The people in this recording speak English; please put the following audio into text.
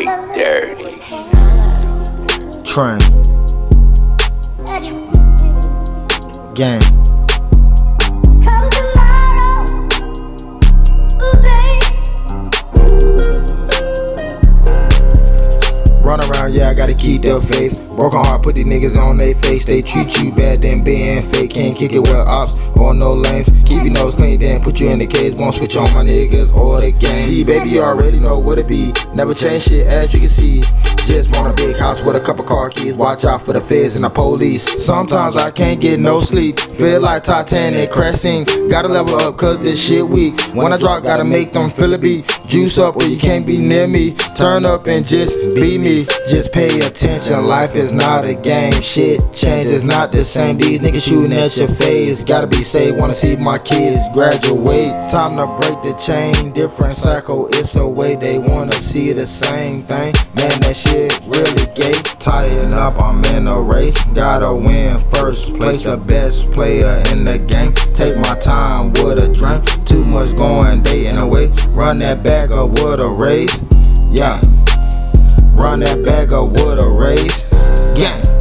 Big Dirty. Train. Gang. Run around, yeah, I gotta keep the faith. Broken heart, put these niggas on they face. They treat you bad, then being fake. Can't kick it with ops or no lames. Keep your nose clean, then put you in the cage. Won't switch on my niggas or the game. See, baby, you already know what it be. Never change shit, as you can see. Just want a big house with a couple car keys. Watch out for the feds and the police. Sometimes I can't get no sleep. Feel like Titanic crashing. Gotta level up cause this shit weak. When I drop, gotta make them feel a beat. Juice up or you can't be near me. Turn up and just be me. Just pay attention, life is not a game. Shit changes, not the same. These niggas shooting at your face. Gotta be safe, wanna see my kids graduate. Time to break the chain, different cycle. It's a way they wanna see the same thing. Man, that shit really gay. Tying up, I'm in a race. Gotta win first place, the best player in the game. Take my time with a drink. Too much going day in a way. Run that bag up with a race. Yeah. Run that bag up with a race. Yeah.